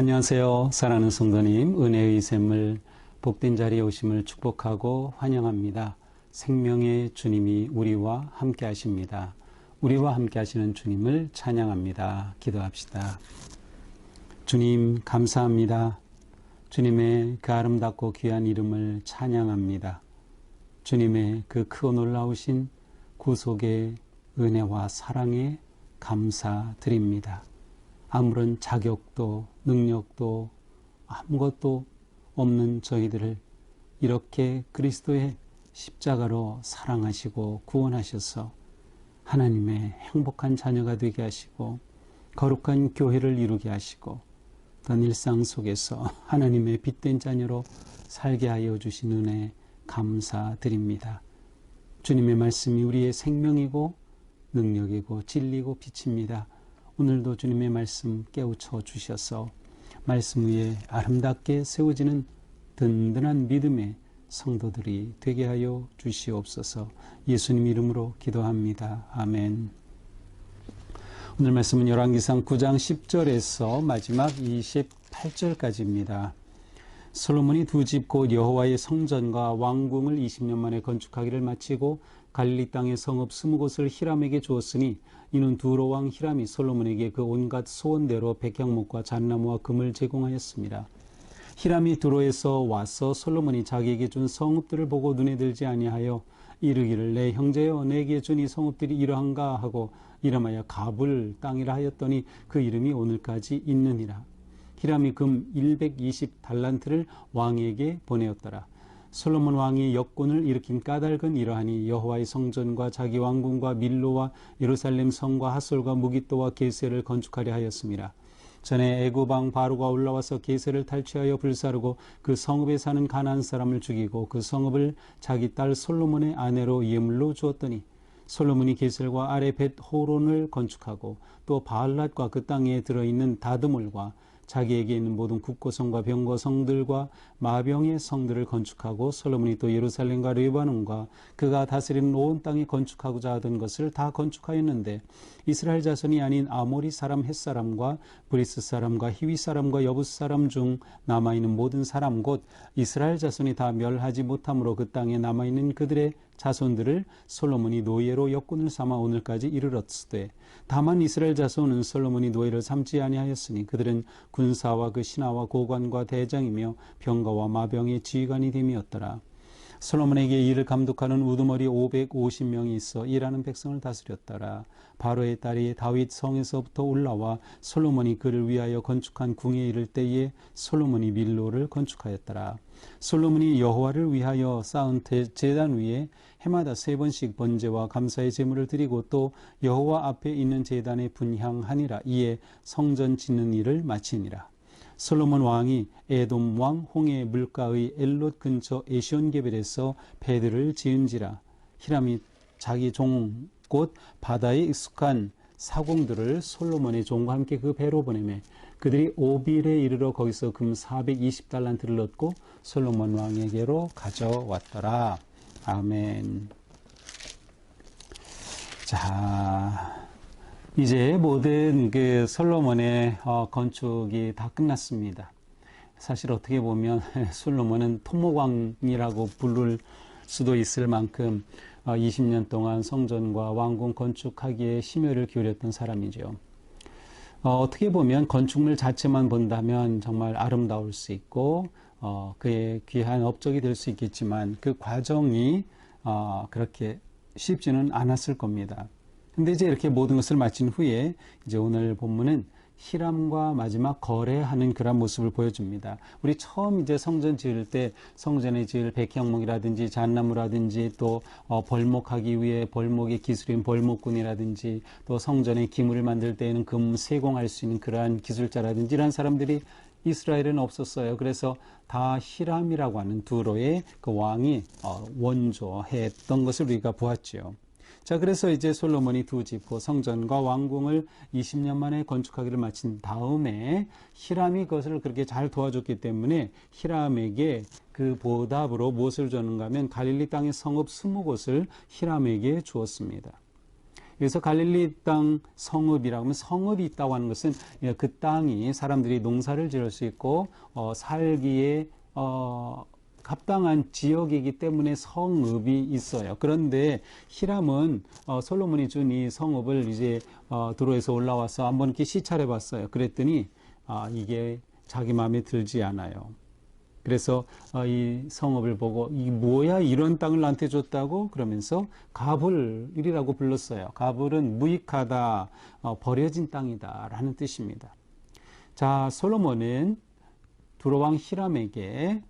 안녕하세요. 사랑하는 성도님, 은혜의 샘을 복된 자리에 오심을 축복하고 환영합니다. 생명의 주님이 우리와 함께 하십니다. 우리와 함께 하시는 주님을 찬양합니다. 기도합시다. 주님 감사합니다. 주님의 그 아름답고 귀한 이름을 찬양합니다. 주님의 그 크고 놀라우신 구속의 은혜와 사랑에 감사드립니다. 아무런 자격도 능력도 아무것도 없는 저희들을 이렇게 그리스도의 십자가로 사랑하시고 구원하셔서 하나님의 행복한 자녀가 되게 하시고 거룩한 교회를 이루게 하시고 또 일상 속에서 하나님의 빛된 자녀로 살게 하여 주신 은혜 감사드립니다. 주님의 말씀이 우리의 생명이고 능력이고 진리고 빛입니다. 오늘도 주님의 말씀 깨우쳐 주셔서 말씀 위에 아름답게 세워지는 든든한 믿음의 성도들이 되게 하여 주시옵소서. 예수님 이름으로 기도합니다. 아멘. 오늘 말씀은 열왕기상 9장 10절에서 마지막 28절까지입니다. 솔로몬이 두 집 곧 여호와의 성전과 왕궁을 20년 만에 건축하기를 마치고 갈릴리 땅의 성읍 20곳을 히람에게 주었으니 이는 두로 왕 히람이 솔로몬에게 그 온갖 소원대로 백향목과 잣나무와 금을 제공하였습니다. 히람이 두로에서 와서 솔로몬이 자기에게 준 성읍들을 보고 눈에 들지 아니하여 이르기를 내 형제여 내게 준 이 성읍들이 이러한가 하고 이름하여 가불 땅이라 하였더니 그 이름이 오늘까지 있느니라. 히람이 금 120달란트를 왕에게 보내었더라. 솔로몬 왕이 역군을 일으킨 까닭은 이러하니 여호와의 성전과 자기 왕궁과 밀로와 예루살렘 성과 하솔과 무깃도와 게셀을 건축하려 하였습니다. 전에 애굽 왕 바로가 올라와서 게셀을 탈취하여 불사르고 그 성읍에 사는 가나안 사람을 죽이고 그 성읍을 자기 딸 솔로몬의 아내로 예물로 주었더니 솔로몬이 게셀과 아래 벳 호론을 건축하고 또 바알랏과 그 땅에 들어있는 다드몰과 자기에게 있는 모든 국고성과 병거성들과 마병의 성들을 건축하고 솔로몬이 또 예루살렘과 레바논과 그가 다스리는 온 땅에 건축하고자 하던 것을 다 건축하였는데 이스라엘 자손이 아닌 아모리 사람 헷 사람과 브리스 사람과 히위 사람과 여부스 사람 중 남아있는 모든 사람 곧 이스라엘 자손이 다 멸하지 못함으로 그 땅에 남아있는 그들의 자손들을 솔로몬이 노예로 역군을 삼아 오늘까지 이르렀으되 다만 이스라엘 자손은 솔로몬이 노예를 삼지 아니하였으니 그들은 군사와 그 신하와 고관과 대장이며 병거와 마병의 지휘관이 됨이었더라. 솔로몬에게 이를 감독하는 우두머리 550명이 있어 일하는 백성을 다스렸더라. 바로의 딸이 다윗 성에서부터 올라와 솔로몬이 그를 위하여 건축한 궁에 이를 때에 솔로몬이 밀로를 건축하였더라. 솔로몬이 여호와를 위하여 쌓은 제단 위에 해마다 3번씩 번제와 감사의 제물을 드리고 또 여호와 앞에 있는 제단에 분향하니라. 이에 성전 짓는 일을 마치니라. 솔로몬 왕이 에돔 왕 홍해 물가의 엘롯 근처 에시온게벨에서 배들을 지은지라. 히람이 자기 종 곧 바다에 익숙한 사공들을 솔로몬의 종과 함께 그 배로 보내매 그들이 오빌에 이르러 거기서 금 420달란트를 얻고 솔로몬 왕에게로 가져왔더라. 아멘. 자, 이제 모든 그 솔로몬의 건축이 다 끝났습니다. 사실 어떻게 보면 솔로몬은 토목왕이라고 부를 수도 있을 만큼 20년 동안 성전과 왕궁 건축하기에 심혈을 기울였던 사람이죠. 어떻게 보면 건축물 자체만 본다면 정말 아름다울 수 있고 그의 귀한 업적이 될 수 있겠지만 그 과정이 그렇게 쉽지는 않았을 겁니다. 근데 이제 이렇게 모든 것을 마친 후에 이제 오늘 본문은 히람과 마지막 거래하는 그런 모습을 보여줍니다. 우리 처음 이제 성전 지을 때 성전에 지을 백향목이라든지 잣나무라든지 또 벌목하기 위해 벌목의 기술인 벌목꾼이라든지 또 성전의 기물을 만들 때에는 금 세공할 수 있는 그러한 기술자라든지 이런 사람들이 이스라엘에는 없었어요. 그래서 다 히람이라고 하는 두로의 그 왕이 원조했던 것을 우리가 보았죠. 자, 그래서 이제 솔로몬이 두 집, 그 성전과 왕궁을 20년 만에 건축하기를 마친 다음에 히람이 그것을 그렇게 잘 도와줬기 때문에 히람에게 그 보답으로 무엇을 줬는가 하면 갈릴리 땅의 성읍 20곳을 히람에게 주었습니다. 여기서 갈릴리 땅 성읍이라고 하면 성읍이 있다고 하는 것은 그 땅이 사람들이 농사를 지을 수 있고 살기에 합당한 지역이기 때문에 성읍이 있어요. 그런데 히람은 솔로몬이 준 이 성읍을 이제 도로에서 올라와서 한번 이렇게 시찰해 봤어요. 그랬더니 이게 자기 마음에 들지 않아요. 그래서 이 성읍을 보고 이 뭐야 이런 땅을 나한테 줬다고 그러면서 가불이라고 불렀어요. 가불은 무익하다, 버려진 땅이다 라는 뜻입니다. 자, 솔로몬은 두로왕 히람에게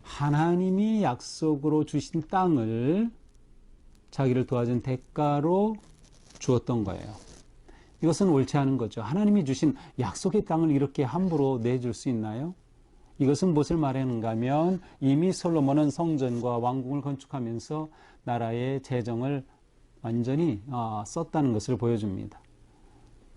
하나님이 약속으로 주신 땅을 자기를 도와준 대가로 주었던 거예요. 이것은 옳지 않은 거죠. 하나님이 주신 약속의 땅을 이렇게 함부로 내줄 수 있나요? 이것은 무엇을 말하는가 하면 이미 솔로몬은 성전과 왕궁을 건축하면서 나라의 재정을 완전히 썼다는 것을 보여줍니다.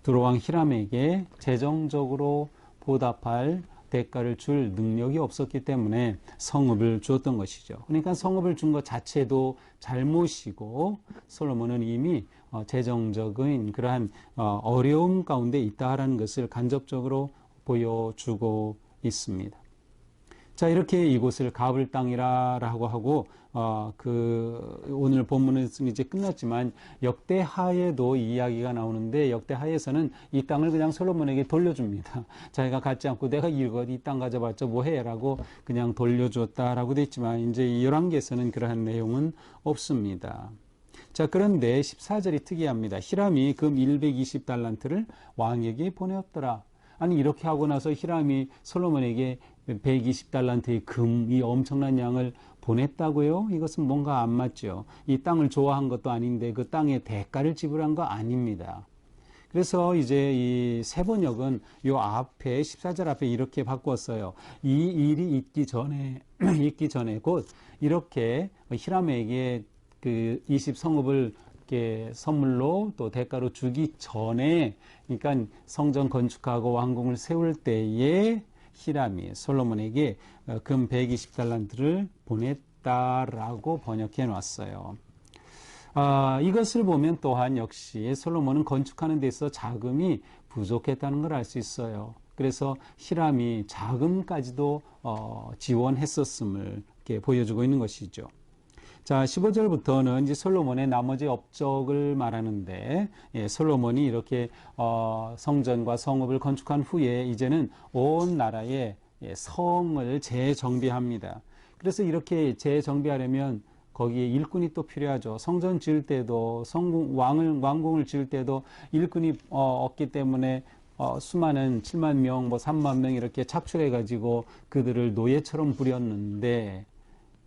두로왕 히람에게 재정적으로 보답할 대가를 줄 능력이 없었기 때문에 성읍을 주었던 것이죠. 그러니까 성읍을 준 것 자체도 잘못이고 솔로몬은 이미 재정적인 그러한 어려움 가운데 있다라는 것을 간접적으로 보여주고 있습니다. 자, 이렇게 이곳을 가불 땅이라고 하고 오늘 본문은 이제 끝났지만 역대하에도 이 이야기가 나오는데 역대하에서는 이 땅을 그냥 솔로몬에게 돌려줍니다. 자기가 갖지 않고 내가 이 땅 가져봤자 뭐해라고 그냥 돌려줬다라고 돼 있지만 이제 이 열왕기에서는 그러한 내용은 없습니다. 자, 그런데 14절이 특이합니다. 히람이 금 120달란트를 왕에게 보내었더라. 아니 이렇게 하고 나서 히람이 솔로몬에게 120달란트의 금, 이 엄청난 양을 보냈다고요? 이것은 뭔가 안 맞죠. 이 땅을 좋아한 것도 아닌데 그 땅의 대가를 지불한 거 아닙니다. 그래서 이제 이 세번역은 요 앞에 14절 앞에 이렇게 바꿨어요. 이 일이 있기 전에 곧 이렇게 히람에게 그 20성읍을 이렇게 선물로 또 대가로 주기 전에, 그러니까 성전 건축하고 왕궁을 세울 때에 히람이 솔로몬에게 금 120달란트를 보냈다라고 번역해 놨어요. 이것을 보면 또한 역시 솔로몬은 건축하는 데 있어 자금이 부족했다는 걸 알 수 있어요. 그래서 히람이 자금까지도 지원했었음을 이렇게 보여주고 있는 것이죠. 자, 15절부터는 이제 솔로몬의 나머지 업적을 말하는데, 솔로몬이 이렇게 성전과 성읍을 건축한 후에 이제는 온 나라에 성을 재정비합니다. 그래서 이렇게 재정비하려면 거기에 일꾼이 또 필요하죠. 성전 지을 때도 왕궁을 지을 때도 일꾼이 없기 때문에 수많은 7만 명, 3만 명 이렇게 착출해 가지고 그들을 노예처럼 부렸는데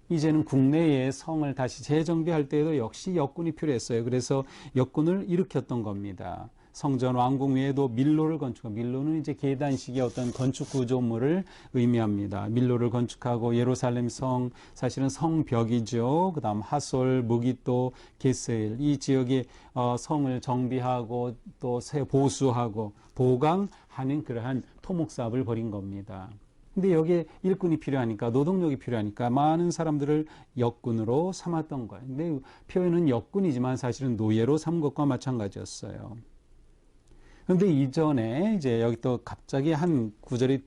이제는 국내의 성을 다시 재정비할 때에도 역시 역군이 필요했어요. 그래서 역군을 일으켰던 겁니다. 성전 왕궁 외에도 밀로를 건축하고, 밀로는 이제 계단식의 어떤 건축 구조물을 의미합니다. 밀로를 건축하고 예루살렘 성, 사실은 성벽이죠. 그 다음 하솔, 무기또, 게셀, 이 지역의 성을 정비하고 또 보수하고 보강하는 그러한 토목사업을 벌인 겁니다. 근데 여기에 일꾼이 필요하니까, 노동력이 필요하니까 많은 사람들을 역군으로 삼았던 거예요. 근데 표현은 역군이지만 사실은 노예로 삼은 것과 마찬가지였어요. 그런데 이전에 이제 여기 또 갑자기 한 구절이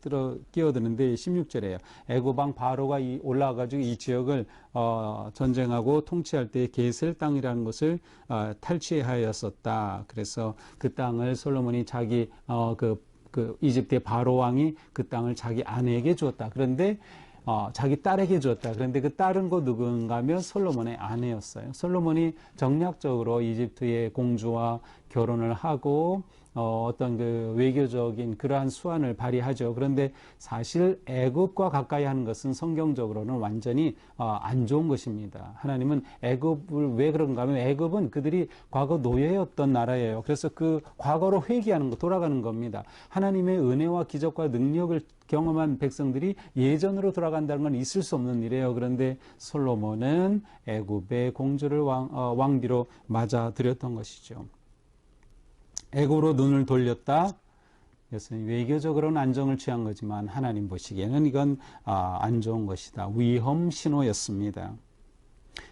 끼어드는데 16절에요. 애굽왕 바로가 올라와가지고 이 지역을 전쟁하고 통치할 때 게셀 땅이라는 것을 탈취하였었다. 그래서 그 땅을 솔로몬이 자기 그 이집트의 바로 왕이 그 땅을 자기 아내에게 주었다. 그런데 자기 딸에게 주었다. 그런데 그 딸은 누군가 하면 솔로몬의 아내였어요. 솔로몬이 정략적으로 이집트의 공주와 결혼을 하고 어떤 그 외교적인 그러한 수완을 발휘하죠. 그런데 사실 애굽과 가까이 하는 것은 성경적으로는 완전히 안 좋은 것입니다. 하나님은 애굽을 왜 그런가 하면 애굽은 그들이 과거 노예였던 나라예요. 그래서 그 과거로 회귀하는 거, 돌아가는 겁니다. 하나님의 은혜와 기적과 능력을 경험한 백성들이 예전으로 돌아간다는 건 있을 수 없는 일이에요. 그런데 솔로몬은 애굽의 공주를 왕비로 맞아들였던 것이죠. 애굽으로 눈을 돌렸다. 이것은 외교적으로는 안정을 취한 거지만 하나님 보시기에는 이건 안 좋은 것이다. 위험 신호였습니다.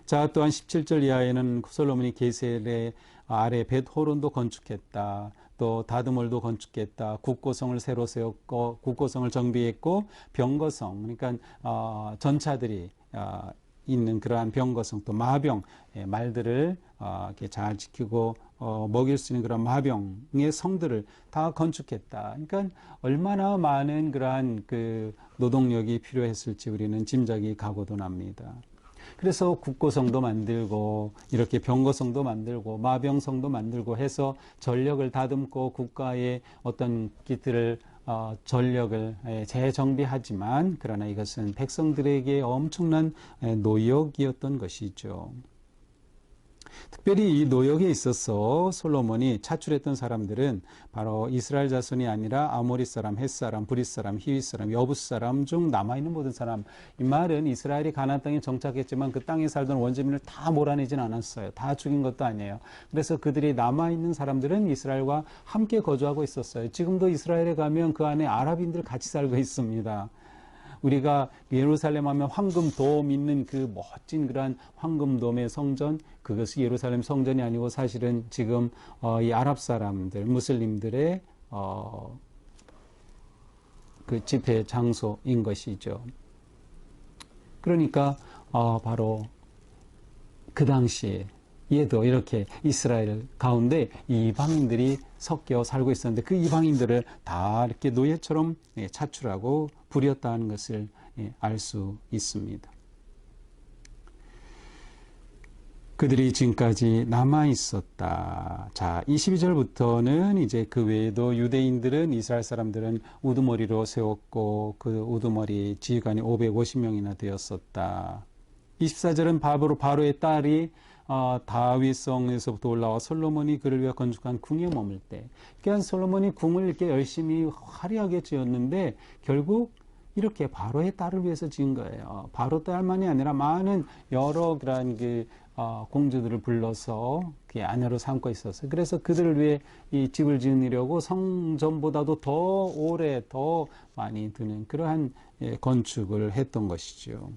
자, 또한 17절 이하에는 솔로몬이 게셀의 아래 벳호론도 건축했다. 또 다드몰도 건축했다. 국고성을 새로 세웠고 국고성을 정비했고 병거성, 그러니까 전차들이 있는 그러한 병거성, 또 마병, 말들을 이렇게 잘 지키고 먹일 수 있는 그런 마병의 성들을 다 건축했다. 그러니까 얼마나 많은 그러한 그 노동력이 필요했을지 우리는 짐작이 가고도 납니다. 그래서 국고성도 만들고 이렇게 병거성도 만들고 마병성도 만들고 해서 전력을 다듬고 국가의 어떤 기틀을 전력을 재정비하지만 그러나 이것은 백성들에게 엄청난 노역이었던 것이죠. 특별히 이 노역에 있어서 솔로몬이 차출했던 사람들은 바로 이스라엘 자손이 아니라 아모리 사람, 헷 사람, 브릿 사람, 히윗 사람, 여붓 사람 중 남아있는 모든 사람. 이 말은 이스라엘이 가나안 땅에 정착했지만 그 땅에 살던 원주민을 다 몰아내진 않았어요. 다 죽인 것도 아니에요. 그래서 그들이 남아있는 사람들은 이스라엘과 함께 거주하고 있었어요. 지금도 이스라엘에 가면 그 안에 아랍인들 같이 살고 있습니다. 우리가 예루살렘 하면 황금돔 있는 그 멋진 그러한 황금돔의 성전, 그것이 예루살렘 성전이 아니고 사실은 지금 이 아랍 사람들, 무슬림들의 그 집회 장소인 것이죠. 그러니까 바로 그 당시에 얘도 이렇게 이스라엘 가운데 이방인들이 섞여 살고 있었는데 그 이방인들을 다 이렇게 노예처럼 차출하고 부렸다는 것을 알 수 있습니다. 그들이 지금까지 남아 있었다. 자, 22절부터는 이제 그 외에도 유대인들은 이스라엘 사람들은 우두머리로 세웠고 그 우두머리 지휘관이 550명이나 되었었다. 24절은 바로의 딸이 다윗성에서부터 올라와 솔로몬이 그를 위해 건축한 궁에 머물 때, 그러니까 솔로몬이 궁을 이렇게 열심히 화려하게 지었는데 결국 이렇게 바로의 딸을 위해서 지은 거예요. 바로 딸만이 아니라 많은 여러 그런 공주들을 불러서 그 아내로 삼고 있었어요. 그래서 그들을 위해 이 집을 지으려고 성전보다도 더 오래 더 많이 드는 그러한 건축을 했던 것이죠.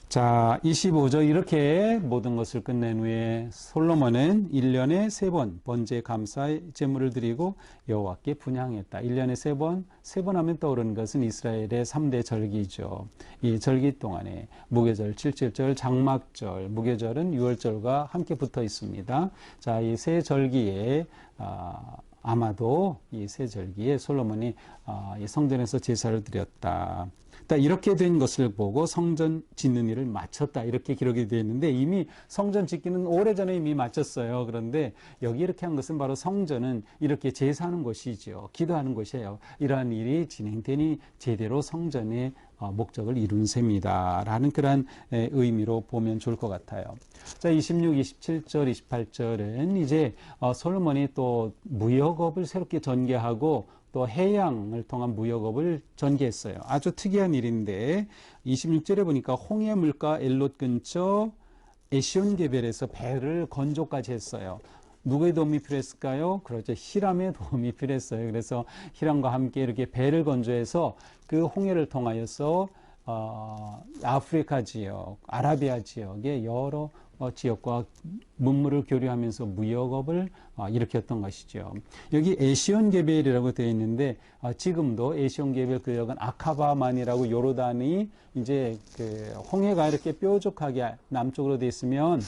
자, 25절 이렇게 모든 것을 끝낸 후에 솔로몬은 1년에 3번 번제 감사의 제물을 드리고 여호와께 분향했다. 1년에 3번 하면 떠오르는 것은 이스라엘의 3대 절기죠. 이 절기 동안에 무교절, 칠칠절, 장막절, 무교절은 6월절과 함께 붙어 있습니다. 자, 이 세 절기에 아마도 이 세 절기에 솔로몬이 이 성전에서 제사를 드렸다. 이렇게 된 것을 보고 성전 짓는 일을 마쳤다 이렇게 기록이 되어 있는데 이미 성전 짓기는 오래전에 이미 마쳤어요. 그런데 여기 이렇게 한 것은 바로 성전은 이렇게 제사하는 곳이죠. 기도하는 곳이에요. 이러한 일이 진행되니 제대로 성전의 목적을 이룬 셈이다 라는 그런 의미로 보면 좋을 것 같아요. 자, 26, 27절, 28절은 이제 솔로몬이 또 무역업을 새롭게 전개하고 또 해양을 통한 무역업을 전개했어요. 아주 특이한 일인데 26절에 보니까 홍해 물가 엘롯 근처 에시온게벨에서 배를 건조까지 했어요. 누구의 도움이 필요했을까요? 그렇죠. 히람의 도움이 필요했어요. 그래서 히람과 함께 이렇게 배를 건조해서 그 홍해를 통하여서 아프리카 지역, 아라비아 지역의 여러 지역과 문물을 교류하면서 무역업을 일으켰던 것이죠. 여기 에시온게벨이라고 되어 있는데 지금도 에시온게벨 그 지역은 아카바만이라고 요르단이 이제 그 홍해가 이렇게 뾰족하게 남쪽으로 되어 있으면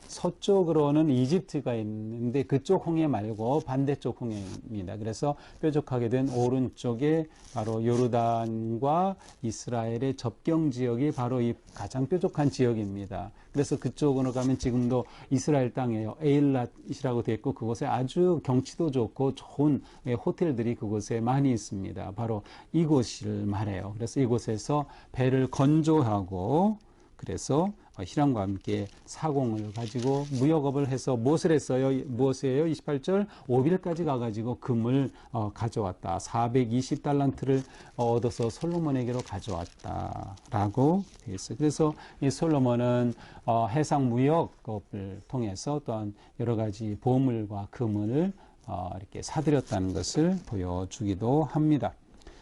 서쪽으로는 이집트가 있는데 그쪽 홍해 말고 반대쪽 홍해입니다. 그래서 뾰족하게 된 오른쪽에 바로 요르단과 이스라엘의 접경 지역이 바로 이 가장 뾰족한 지역입니다. 그래서 그쪽으로 가면 지금도 이스라엘 땅이에요. 에일랏이라고 되어 있고 그곳에 아주 경치도 좋고 좋은 호텔들이 그곳에 많이 있습니다. 바로 이곳을 말해요. 그래서 이곳에서 배를 건조하고 그래서 히람과 함께 사공을 가지고 무역업을 해서 무엇을 했어요? 무엇이에요? 28절 5일까지 가가지고 금을 가져왔다. 420달란트를 얻어서 솔로몬에게로 가져왔다라고 되어 있어요. 그래서 이 솔로몬은 해상 무역업을 통해서 또한 여러 가지 보물과 금을 이렇게 사들였다는 것을 보여주기도 합니다.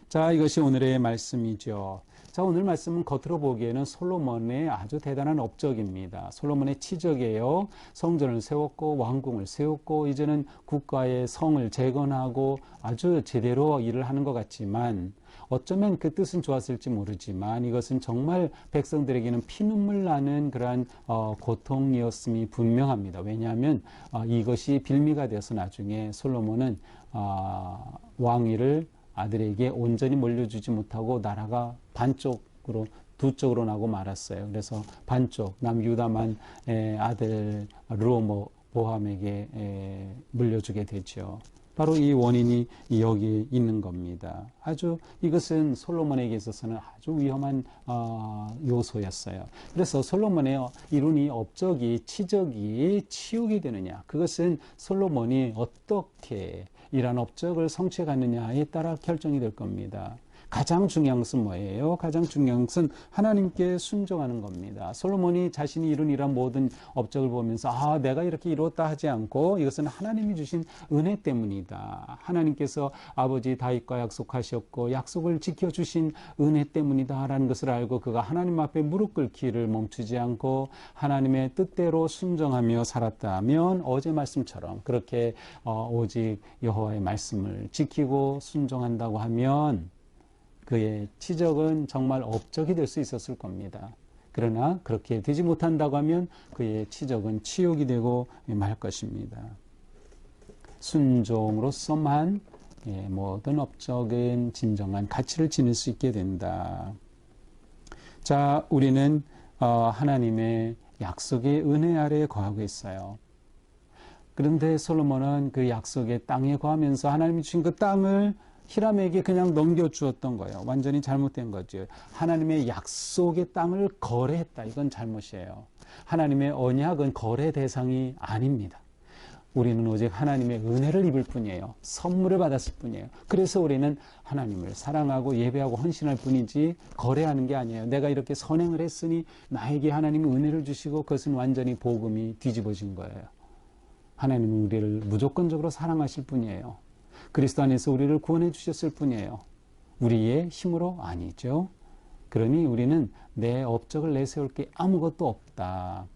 자, 이것이 오늘의 말씀이죠. 자, 오늘 말씀은 겉으로 보기에는 솔로몬의 아주 대단한 업적입니다. 솔로몬의 치적이에요. 성전을 세웠고 왕궁을 세웠고 이제는 국가의 성을 재건하고 아주 제대로 일을 하는 것 같지만 어쩌면 그 뜻은 좋았을지 모르지만 이것은 정말 백성들에게는 피눈물 나는 그러한 고통이었음이 분명합니다. 왜냐하면 이것이 빌미가 되어서 나중에 솔로몬은 왕위를 아들에게 온전히 물려주지 못하고 나라가 반쪽으로 두 쪽으로 나고 말았어요. 그래서 반쪽 남유다만 아들 르호보암에게 물려주게 되죠. 바로 이 원인이 여기 있는 겁니다. 아주 이것은 솔로몬에게 있어서는 아주 위험한 요소였어요. 그래서 솔로몬의 이룬 이 업적이 치적이 치욕이 되느냐, 그것은 솔로몬이 어떻게 이러한 업적을 성취해 갔느냐에 따라 결정이 될 겁니다. 가장 중요한 것은 뭐예요? 가장 중요한 것은 하나님께 순종하는 겁니다. 솔로몬이 자신이 이룬 이런 모든 업적을 보면서 내가 이렇게 이루었다 하지 않고 이것은 하나님이 주신 은혜 때문이다. 하나님께서 아버지 다윗과 약속하셨고 약속을 지켜주신 은혜 때문이다 라는 것을 알고 그가 하나님 앞에 무릎 꿇기를 멈추지 않고 하나님의 뜻대로 순종하며 살았다면 어제 말씀처럼 그렇게 오직 여호와의 말씀을 지키고 순종한다고 하면 그의 치적은 정말 업적이 될 수 있었을 겁니다. 그러나 그렇게 되지 못한다고 하면 그의 치적은 치욕이 되고 말 것입니다. 순종으로서만 모든 업적은 진정한 가치를 지닐 수 있게 된다. 자, 우리는 하나님의 약속의 은혜 아래에 거하고 있어요. 그런데 솔로몬은 그 약속의 땅에 거하면서 하나님이 주신 그 땅을 히람에게 그냥 넘겨주었던 거예요. 완전히 잘못된 거죠. 하나님의 약속의 땅을 거래했다. 이건 잘못이에요. 하나님의 언약은 거래 대상이 아닙니다. 우리는 오직 하나님의 은혜를 입을 뿐이에요. 선물을 받았을 뿐이에요. 그래서 우리는 하나님을 사랑하고 예배하고 헌신할 뿐이지 거래하는 게 아니에요. 내가 이렇게 선행을 했으니 나에게 하나님이 은혜를 주시고 그것은 완전히 복음이 뒤집어진 거예요. 하나님은 우리를 무조건적으로 사랑하실 뿐이에요. 그리스도 안에서 우리를 구원해 주셨을 뿐이에요. 우리의 힘으로 아니죠. 그러니 우리는 내 업적을 내세울 게 아무것도 없다.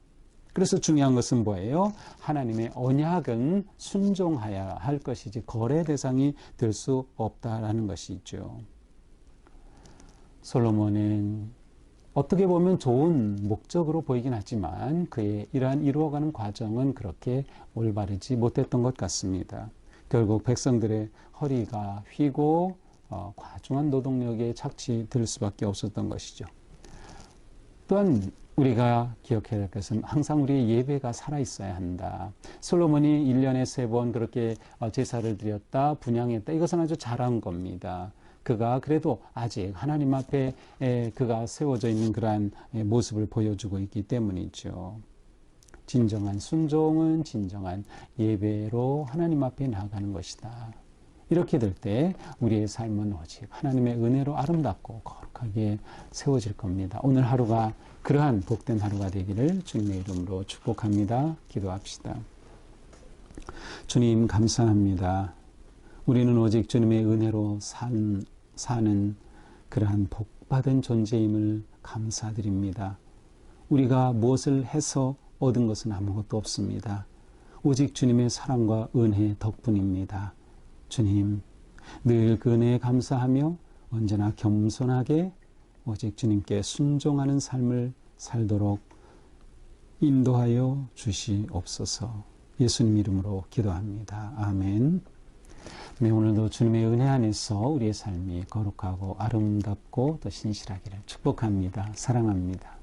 그래서 중요한 것은 뭐예요? 하나님의 언약은 순종해야 할 것이지 거래 대상이 될 수 없다라는 것이죠. 솔로몬은 어떻게 보면 좋은 목적으로 보이긴 하지만 그의 이러한 이루어가는 과정은 그렇게 올바르지 못했던 것 같습니다. 결국 백성들의 허리가 휘고 과중한 노동력에 착취될 수밖에 없었던 것이죠. 또한 우리가 기억해야 될 것은 항상 우리의 예배가 살아있어야 한다. 솔로몬이 1년에 3번 그렇게 제사를 드렸다, 분향했다. 이것은 아주 잘한 겁니다. 그가 그래도 아직 하나님 앞에 그가 세워져 있는 그러한 모습을 보여주고 있기 때문이죠. 진정한 순종은 진정한 예배로 하나님 앞에 나아가는 것이다. 이렇게 될 때 우리의 삶은 오직 하나님의 은혜로 아름답고 거룩하게 세워질 겁니다. 오늘 하루가 그러한 복된 하루가 되기를 주님의 이름으로 축복합니다. 기도합시다. 주님 감사합니다. 우리는 오직 주님의 은혜로 사는 그러한 복받은 존재임을 감사드립니다. 우리가 무엇을 해서 얻은 것은 아무것도 없습니다. 오직 주님의 사랑과 은혜 덕분입니다. 주님, 늘 그 은혜에 감사하며 언제나 겸손하게 오직 주님께 순종하는 삶을 살도록 인도하여 주시옵소서. 예수님 이름으로 기도합니다. 아멘. 네, 오늘도 주님의 은혜 안에서 우리의 삶이 거룩하고 아름답고 또 신실하기를 축복합니다. 사랑합니다.